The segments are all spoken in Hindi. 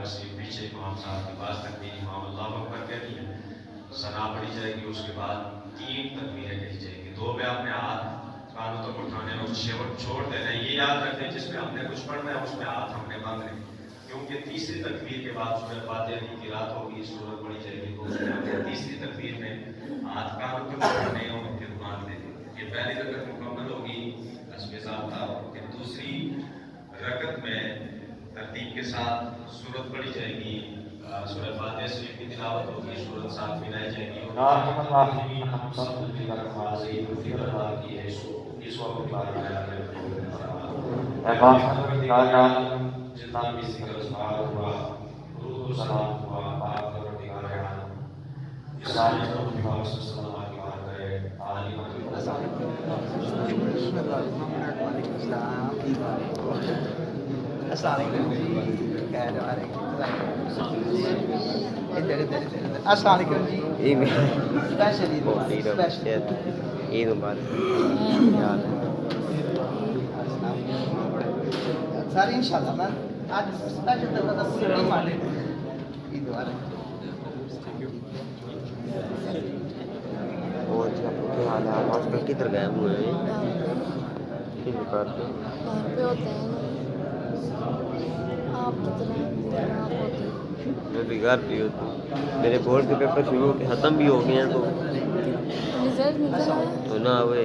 बस ये पीछे इमाम साहब के पास तकबीर इमाम अल्लाह अकबर कहनी है, सना पढ़ी जाएगी, उसके बाद 3 तकबीरें कही जाएगी। 2 में आपने हाथ कानों तक उठाने और छोड़ देना है। ये याद रखें जिसमें हमने कुछ पढ़ना है उसमें हाथ हमने बांधने, क्योंकि तीसरी तकबीर के बाद सूरह फातिहा की किरात होगी, सूरत पढ़ी जाएगी, तो उसमें हमने तीसरी तकबीर में हाथ कानों तक उठाने और फिर बांध देने। ये पहली रकत मुकम्मल होगी हस्बे ज़ाब्ता, फिर दूसरी रकत में तरतीब के साथ सूरत पढ़ी जाएगी, सूरह फातिहा शरीफ की तिलावत होगी, सूरत साथ मिलाई जाएगी और इस वक्त बात जितना भी जिक्र सुभान हुआ, रूह सलाम हुआ, पाक परवरदिगार आलम, ये सारे तो मोहम्मद सल्लल्लाहु अलैहि वसल्लम करे आली ईद मुबारक सर इंशाल्लाह मैं आज स्पेशल तरह का पूरी टीम आ रही है ईद मुबारक। और क्या हाल है? आप आजकल किधर गए हुए हैं? किस प्रकार से यहाँ पे होते हैं आप कितने आप होते हैं? मैं भी घर पे होता हूँ। मेरे बोर्ड के पेपर शुरू ख़त्म भी हो गए हैं, तो रिजल्ट निकला है? तो ना हुए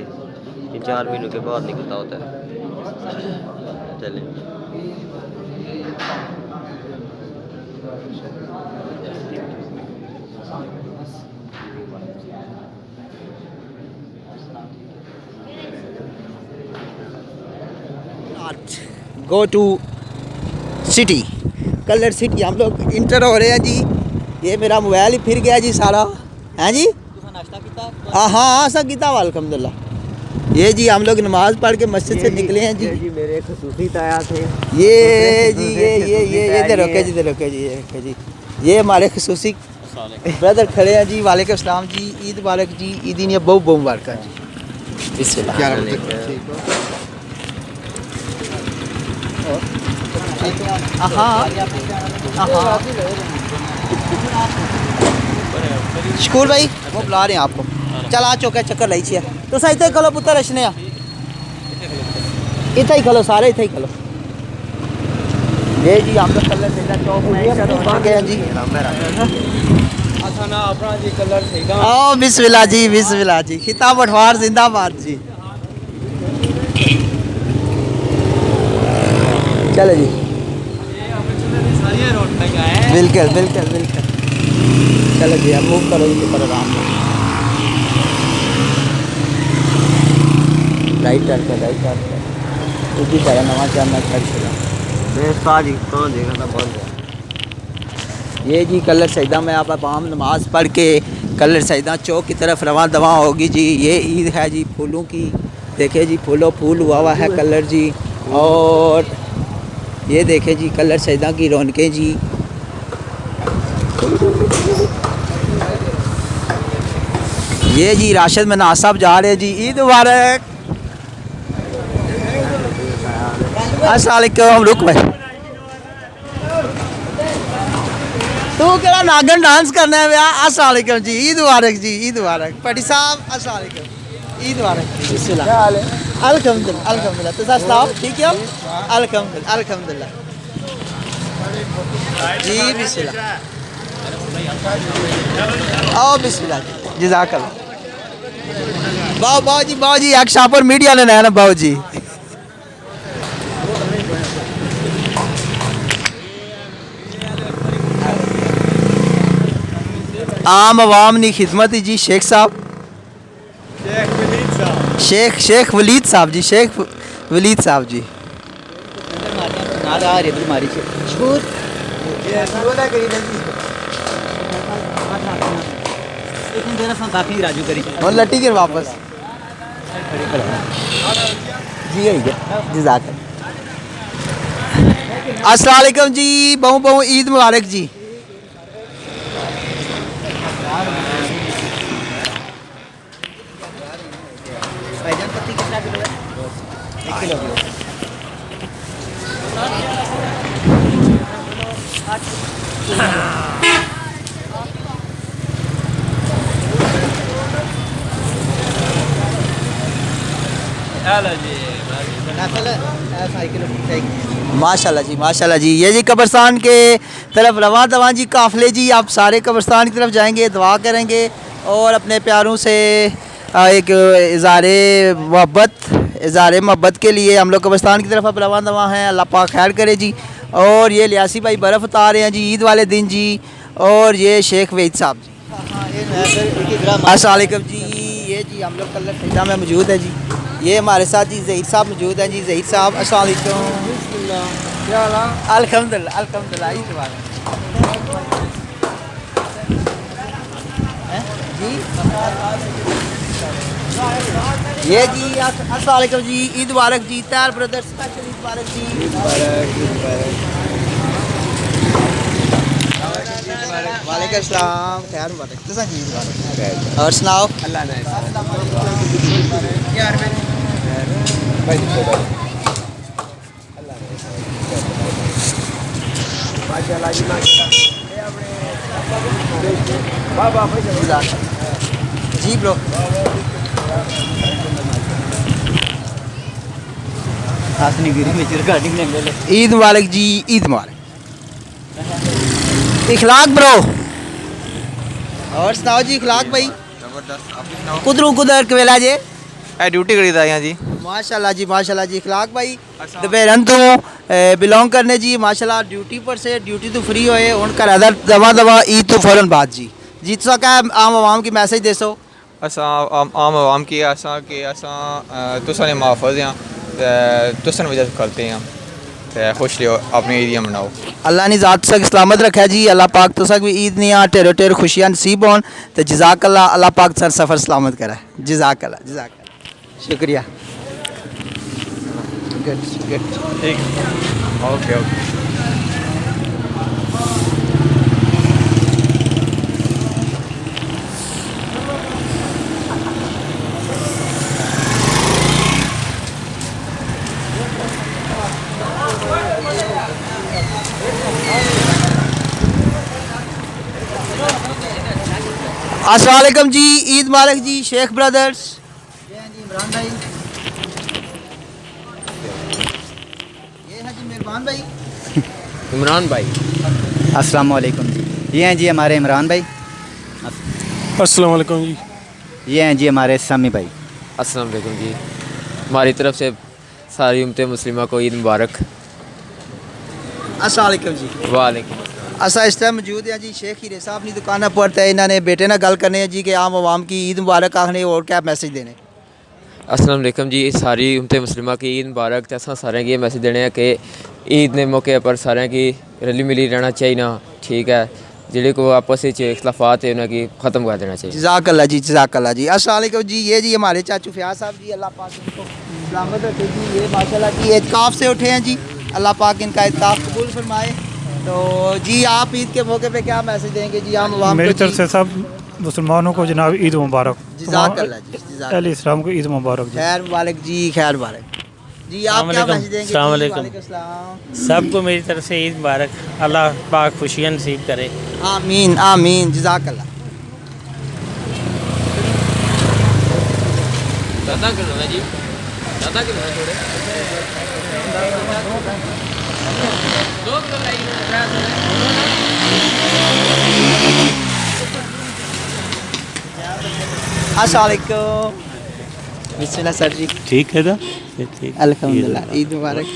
3-4 महीनों के बाद निकलता होता है। चले go to city, colour city. हम लोग इंटर हो रहे हैं जी। ये मेरा मोबाइल ही फिर गया जी सारा, हैं जी? हाँ हाँ सब किया अल्हम्दुलिल्लाह। ये जी हम लोग नमाज पढ़ के मस्जिद से निकले हैं जी। मेरे खसूसी ताया थे ये जी ये इधर रोके जी, इधर रोके जी, ये रोके जी। ये हमारे खसूसी ब्रदर खड़े हैं जी। वालेकुम अस्सलाम जी, ईद मुबारक जी। ईद ही बहुत बहुत मुबारक जी। बिस्मिल्लाह। शकूर भाई वो बुला रहे हैं आपको। चल आ चुके चक्कर लाई छिए तो सही इतने खलो पुत्र रचने इतना ही खलो, सारे इतना ही खलो। ये जी हम लोग कलर चौक में गए जी। आओ बिस्मिल्लाह जी, बिस्मिल्लाह जी। खिताब अठवार जिंदाबाद जी। चलो जी, बिल्कुल बिल्कुल बिल्कुल। चलो जी अब मूव करो जी पर आराम से। राइट टर्न कर, राइट टर्न कर। उसी तरह नवा चलना खर्च होगा। ये जी कलर सईदा में आप आम नमाज पढ़ के कलर सईदा चौक की तरफ रवा दवा होगी जी। ये ईद है जी फूलों की। देखिए जी फूल हुआ हुआ है कलर जी। और ये देखें जी कलर सईदा की रौनकें जी। ये जी राशिद मनाज साहब जा रहे हैं जी। ईद मुबारक। अस्सलाम वालेकुम। रुक भाई, तू क्या नागन डांस करना है भैया? अस्सलाम वालेकुम जी, ईद मुबारक जी, ईद मुबारक। पटी साहब अस्सलाम वालेकुम, ईद मुबारक। बिस्मिल्लाह। अल्हम्दुलिल्लाह अल्हम्दुलिल्लाह। तो साहब ठीक है? अल्हम्दुलिल्लाह अल्हम्दुलिल्लाह जी। बिस्मिल्लाह। आओ बिस्मिल्लाह जी, जज़ाकल्लाह। बाऊ जी एक शापर मीडिया ने नया ना बाऊ जी। आम आवाम की खिदमत जी शेख साहब, शेख वलीद साहब जी, शेख वलीद साहब जी। और लट्टी के वापस जी। अस्सलाम वालेकुम जी। बहु बहु ईद मुबारक जी। किलो किलो माशाल्लाह जी ये जी कब्रस्तान के तरफ रवां दवा जी काफ़िले जी। आप सारे कब्रस्तान की तरफ जाएंगे, दुआ करेंगे और अपने प्यारों से एक इज़हार मोहब्बत के लिए हम लोग कब्रस्तान की तरफ अब रवां दवा हैं। अल्लाह पाक खैर करे जी। और ये लियासी भाई बर्फ़ उतार रहे हैं जी ईद वाले दिन जी। और ये शेख वहीद साहब जी। अस्सलाम वालेकुम जी। ये जी हम लोग कलर सैदा में मौजूद है जी। ये हमारे साथ जी ज़हीर साहब मौजूद हैं जी। ज़हीर साहब अस्सलाम वालेकुम। अल्हम्दुलिल्लाह अल्हम्दुलिल्लाह। जी ये जी अस्सलाम वालेकुम जी। ईद मुबारक जी। तैयार ब्रदर्स स्पेशल ईद मुबारक जी। वालेकुम अस्सलाम। खैर मुबारक तुसा जी मुबारक। और सुनाओ अल्लाह ने यार माशाल्लाह जी माशाल्लाह जी ब्रो। ईद मुबारक जी। ईद मुबारक। इखलाक ब्रो। और सुनाओ जी इखलाक भाई। कुदर कवेला जे ड्यूटी करी था जी। माशाल्लाह जी इखलाक भाई दपेरन तो बिलोंग करने जी माशाल्लाह। ड्यूटी पर से ड्यूटी तो फ्री होए हूँ घर दवा ईद तो फौरन बाद जी जी तुसा क्या आम आवाम की मैसेज देसो। असां आम आवाम की असां कि असां तुसां ने महफूज़ हैं तुसन वजह से करते हैं ते खुश रहो अपनी ईद मनाओ। अल्लाह ने ज़ात तक सलामत रखा जी। अल्लाह पाक तुसा भी ईद नहीं ढेरों ढेर खुशियाँ नसीब होन तो जज़ाकल्लाह। अल्लाह पाक सर सफ़र सलामत करे। जज़ाकल्लाह शुक्रिया। गुड ठीक ओके। अस्सलाम वालेकुम जी। ईद मुबारक जी शेख ब्रदर्स। ये हैं जी इमरान भाई। ये हैं जी मेहरबान भाई। इमरान भाई। अस्सलाम वालेकुम जी। ये हैं जी हमारे इमरान भाई। अस्सलाम वालेकुम जी। ये हैं जी हमारे सामी भाई। अस्सलाम वालेकुम जी। हमारी तरफ से सारी उम्मत मुस्लिमा को ईद मुबारक। अस्सलाम वालेकुम जी। वालेकुम। असा इस टाइम मौजूद है जी शेख हीरे साहब की दुकान पर। तो इन्होंने बेटे ना गल करने जी कि आम आवाम की ईद मुबारक आखने और क्या मैसेज देने। अस्सलाम वालेकुम जी। सारी उम्मत मुस्लिमा की ईद मुबारक। तो असा सारे ये मैसेज देने कि ईद के मौके पर सारे की रली मिली रहना चाहिए। ठीक है जेडे को आपस में इख्तलाफात है उन्हें ख़त्म कर देना चाहिए। जज़ाकल्लाह जी जज़ाकल्लाह जी। अस्सलाम वालेकुम जी। ये जी हमारे चाचू फयाज साहब जी। अल्लाह पाक इनको सलामत रखे जी। ये माशाल्लाह जी एतकाफ़ से उठे हैं जी। अल्लाह पाक इनका एतकाफ़ कबूल फरमाए। तो जी आप ईद के मौके पे क्या मैसेज देंगे जी आम आवाम को? मेरी तरफ से सब मुसलमानों को जनाब ईद मुबारक। जज़ाकल्लाह जी अहले इस्लाम को ईद मुबारक जी। खैर मुबारक जी। खैर मुबारक जी। आप क्या मैसेज देंगे? अस्सलाम वालेकुम। सबको मेरी तरफ से ईद मुबारक। अल्लाह पाक खुशियाँ नसीब करे। आमीन आमीन जज़ाकल्लाह। ज़्यादा किलो है जी। ज़्यादा किलो है थोड़े 2 किलो लाइए। अस्सलाम वालेकुम। बिस्मिल्लाह सर जी। ठीक है ना ठीक। अल्हम्दुलिल्लाह ईद मुबारक।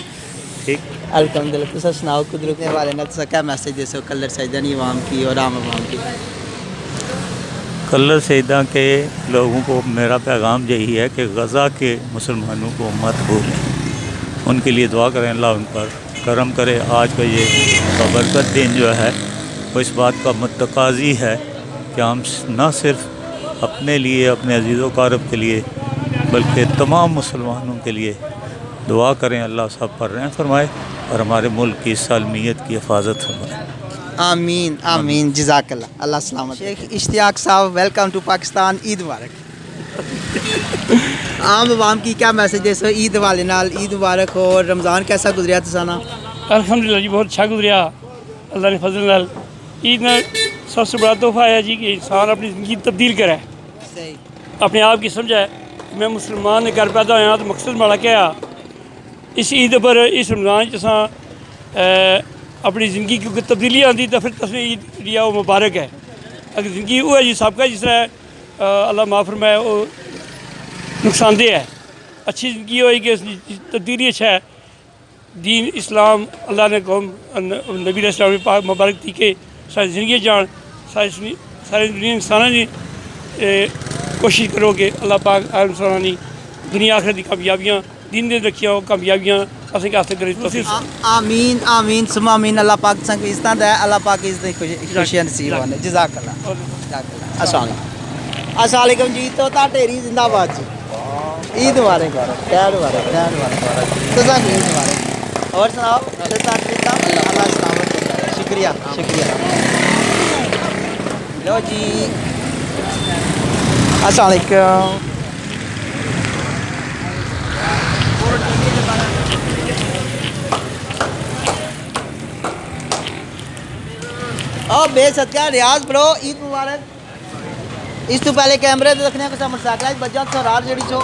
ठीक अल्हम्दुलिल्लाह। तुसा सुनाओ कुदरत के हवाले नाल तुसा क्या मैसेज देसो कलर सैदानी आवाम की और आम आवाम की? कलर सैदा के लोगों को मेरा पैगाम यही है कि गज़ा के मुसलमानों को मत भूलें। उनके लिए दुआ करें अल्लाह उन पर करम करे। आज का ये बरकत दिन जो है वो इस बात का मुतकाज़ी है कि हम न सिर्फ अपने लिए अपने अजीज़ कारब के लिए बल्कि तमाम मुसलमानों के लिए दुआ करें। अल्लाह सब पर रहम फरमाए और हमारे मुल्क की सालमियत की हिफाजत फरमाए। आमीन आमीन जज़ाकल्लाह। अल्लाह सलामत। शेख इश्तियाक साहब वेलकम टू पाकिस्तान। ईद मुबारक। आम आवाम की क्या मैसेज दे सो ईद वाले नाल? ईद मुबारक हो। रमज़ान कैसा गुजरिया तुसाना? अल्हम्दुलिल्लाह जी बहुत अच्छा गुजरिया। अल्लाह ने फजल नाल ईद में सबसे बड़ा तोहफा है जी कि इंसान अपनी ज़िंदगी तब्दील करे, सही अपने आप की समझे। मैं मुसलमान ने घर पैदा होया तो मकसद बड़ा क्या इस ईद पर इस रमज़ान अपनी ज़िंदगी की तब्दीली आती तो फिर तस्वीर ईद जी वो मुबारक है। अगर ज़िंदगी वो है जी सबका जिस तरह अल्लाह माफ़ फरमाए वो नुकसानदेह है। अच्छी ज़िंदगी होगी कि तब्दीली अच्छा है। दीन इस्लाम अल्लाह ने कौम नबी इस्लाम ने पाक मुबारक थी कि सारी ज़िंदगी जान सारी दुनिया इंसाना ने कोशिश करो कि अल्लाह पाक इंसानी दुनिया आखिरत की कामयाबियाँ दीन दे रखिया हो कामयाबियाँ असें हासिल करे। आमीन आमीन सुमा आमीन। अल्लाह पाक संग इस्ता दे, अल्लाह पाक इस खुशियां नसीब होने। जज़ाकल्लाह अस्सलाम वालेकुम जी। तोता ढेरी जिंदाबाद जी। ईद मुबारक खैर मुबारक खैर मुबारक तुसा ईद मुबारक। और सुनाओ अल्लाह सलामत रखे। शुक्रिया शुक्रिया। लो जी अस्सलाम वालेकुम। और बेसदका रियाज ब्रो ईद मुबारक। इस तो पहले कैमरे ते रखने को मोटरसाइकिल बजा सरार जड़ी छो।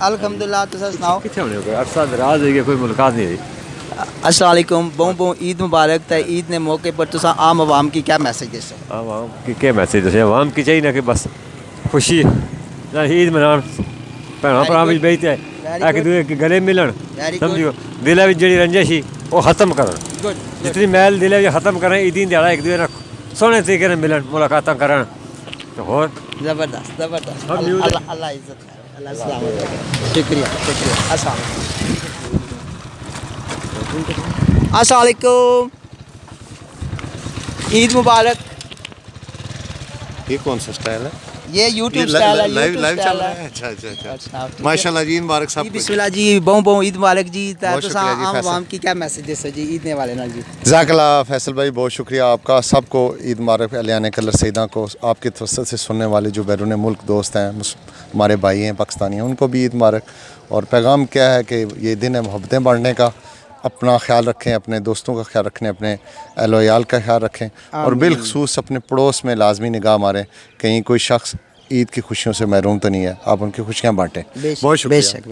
अल्हम्दुलिल्लाह तुसा सुनाओ किथे होने को अरसा दराज है कोई मुलाकात नहीं हुई। अस्सलाम वालेकुम बहु बहु ईद मुबारक। त ईद ने मौके पर तुसा आम आवाम की क्या मैसेज दे सो? आवाम की क्या मैसेज दे? आवाम की चाहिए ना कि बस खुशी ना ईद मनान भैन भरा विच बेइते एक दूसरे के गले मिलन समझो दिल विच जेड़ी रंजिश ही वो खत्म करन। जितनी मैल दिल विच खत्म करें ईदी दिहाड़ा एक दूसरे नाल सोहने तरीके नाल मिलन मुलाकातां करन तो होर जबरदस्त जबरदस्त। अल्लाह इज्जत करे अल्लाह सलामत रखे। शुक्रिया शुक्रिया। अस्सलाम वालेकुम। ईद मुबारक। ये कौन सा स्टाइल है? ये YouTube स्टाइल है। लाइव चल रहा है। अच्छा अच्छा अच्छा माशाल्लाह जी मुबारक सब बिस्मिल्लाह जी बहु बहु ईद मुबारक जी। तुसा आम आवाम की क्या मैसेज दे सो जी ईद ने वाले नाल जी? जज़ाकल्लाह फैसल भाई बहुत शुक्रिया आपका। सबको ईद मुबारक। अलियान कलर सईदा को आपके तवस्सुत से सुनने वाले जो बैरून मुल्क दोस्त हैं हमारे भाई हैं पाकिस्तानी हैं उनको भी ईद मुबारक। और पैगाम क्या है कि ये दिन है मोहब्बतें बढ़ने का। अपना ख्याल रखें, अपने दोस्तों का ख्याल रखें, अपने अहल वयाल का ख्याल रखें और बिलखसूस अपने पड़ोस में लाजमी निगाह मारें कहीं कोई शख्स ईद की खुशियों से महरूम तो नहीं है। आप उनकी खुशियाँ बांटें। बहुत शुक्रिया।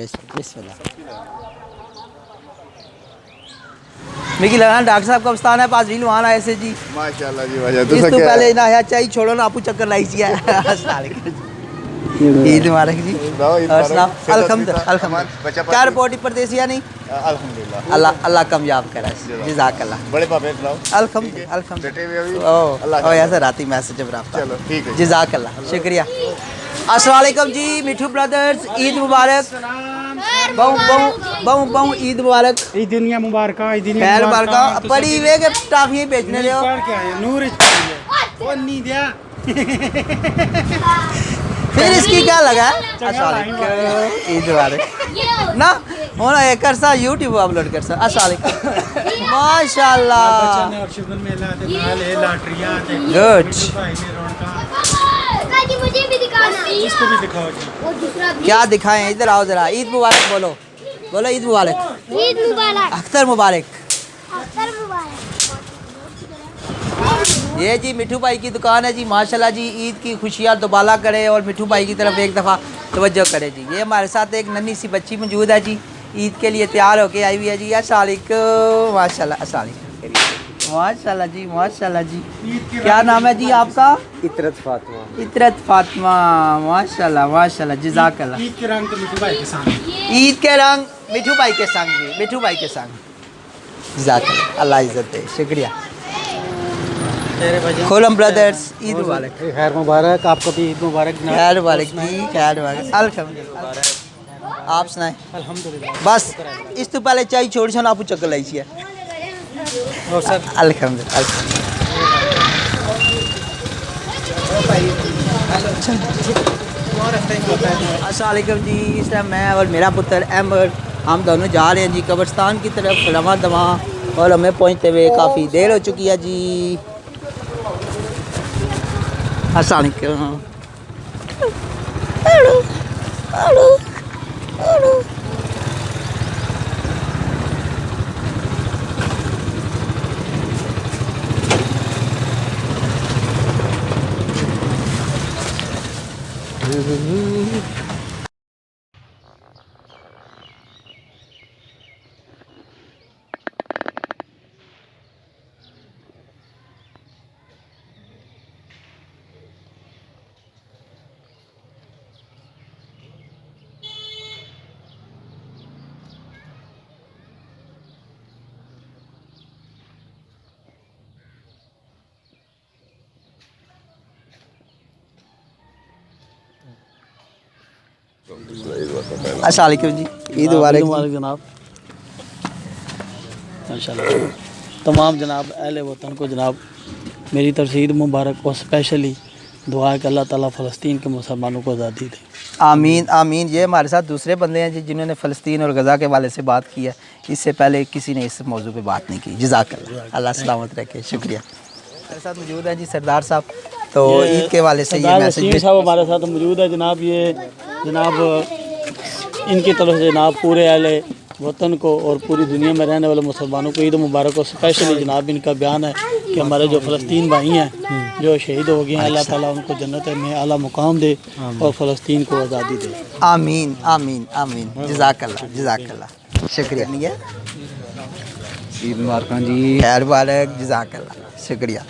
मिकी लगा डॉक्टर साहब का उस्ताद है पास रील वहाँ आए से जी माशाल्लाह जी माशाल्लाह। इस तो पहले ना है चाहिए छोड़ो ना आपू चक्कर लाई सी है। ईद मुबारक जी। और सुनाओ अल्हम्दुलिल्लाह। क्या रिपोर्ट परदेसिया नहीं? अल्हम्दुलिल्लाह अल्लाह अल्लाह कामयाब करे। जज़ाकल्लाह। बड़े पापे खिलाओ। अल्हम्दुलिल्लाह अल्हम्दुलिल्लाह। बेटे भी अभी ओ ऐसा राती मैसेज प्राप्त। चलो ठीक है जज़ाकल्लाह शुक्रिया। अस्सलाम वालेकुम जी मिठू ब्रदर्स ईद मुबारक। बहु बहु बहु बहु ईद मुबारक। ईद दुनिया मुबारक। ईद खैर मुबारक। पड़ी वे के टाफियां बेचने दे हो क्या है नूर ओ नहीं दिया। फिर इसकी क्या लगा? ईद मुबारक ना होना एक करसा YouTube अपलोड करसा। अस्सलाम वालेकुम माशाल्लाह गुड। मुझे भी दिखाना। इसको भी दिखाओ जी। क्या दिखाएं? इधर आओ जरा। ईद मुबारक बोलो बोलो। ईद मुबारक। ईद मुबारक। अख्तर मुबारक। अख्तर मुबारक। ये जी मिठू भाई की दुकान है जी माशाल्लाह जी। ईद की खुशियाँ दुबाला करे और मिठू भाई की तरफ एक दफ़ा तवज्जो करे जी। ये हमारे साथ एक नन्ही सी बच्ची मौजूद है जी ईद के लिए तैयार होके आई हुई है जी। अस्सलाम वालेकुम माशाल्लाह अस्सलाम वालेकुम माशाल्लाह जी माशाल्लाह जी। क्या नाम है जी आपका? इतरत फातिमा। इतरत फातिमा माशाल्लाह माशाल्लाह जज़ाकल्लाह। ईद के रंग तो मिठू भाई के संग। ईद के रंग मिठू भाई के संग जी मिठू भाई के संग। जज़ाकल्लाह अल्लाह इज़्ज़त दे। शुक्रिया। खोलम ब्रदर्स ईद मुबारक। खैर मुबारक। आपको भी ईद मुबारक। खैर मुबारक जी खैर मुबारक। अल्हम्दुलिल्लाह। आप सुनाएं? अल्हम्दुलिल्लाह। बस इस तो पहले चाहिए छोड़ छो ना आपू चक्कर लाई सी है। अल्हम्दुलिल्लाह। अस्सलाम वालेकुम जी। इस टाइम मैं और मेरा पुत्र अहमद हम दोनों जा रहे हैं जी कब्रिस्तान की तरफ रवा दवा और हमें पहुंचते हुए काफ़ी देर हो चुकी है जी। अस्सलाम वालेकुम। अस्सलाम वालेकुम जी, ईद मुबारक जी। जनाब माशाल्लाह तमाम जनाब अहले वतन को जनाब मेरी तरफ से ईद मुबारक और स्पेशली दुआ है कि अल्लाह ताला फ़लस्तीन के मुसलमानों को आज़ादी दे। आमीन आमीन। ये हमारे साथ दूसरे बंदे हैं जी जिन्होंने फ़लस्तीन और गज़ा के वाले से बात की है, इससे पहले किसी ने इस मौजू पे बात नहीं की। जज़ाकल्लाह, अल्लाह सलामत रखे, शुक्रिया। हमारे साथ मौजूद हैं जी सरदार साहब, तो ईद के वाले से ये मैसेज साहब हमारे साथ मौजूद है जनाब। ये जनाब इनकी तरफ से जनाब पूरे अहले वतन को और पूरी दुनिया में रहने वाले मुसलमानों को ईद मुबारक और स्पेशली जनाब इनका बयान है कि हमारे जो फ़लस्तीन भाई हैं जो शहीद हो गए हैं, अल्लाह ताला उनको जन्नत में आला मुकाम दे और फ़लस्तीन को आज़ादी दे। आमीन आमीन आमीन। जज़ाकल्लाह जज़ाकल्लाह, शुक्रिया। ईद मुबारक जी, खैर मुबारक, जज़ाकल्लाह, शुक्रिया।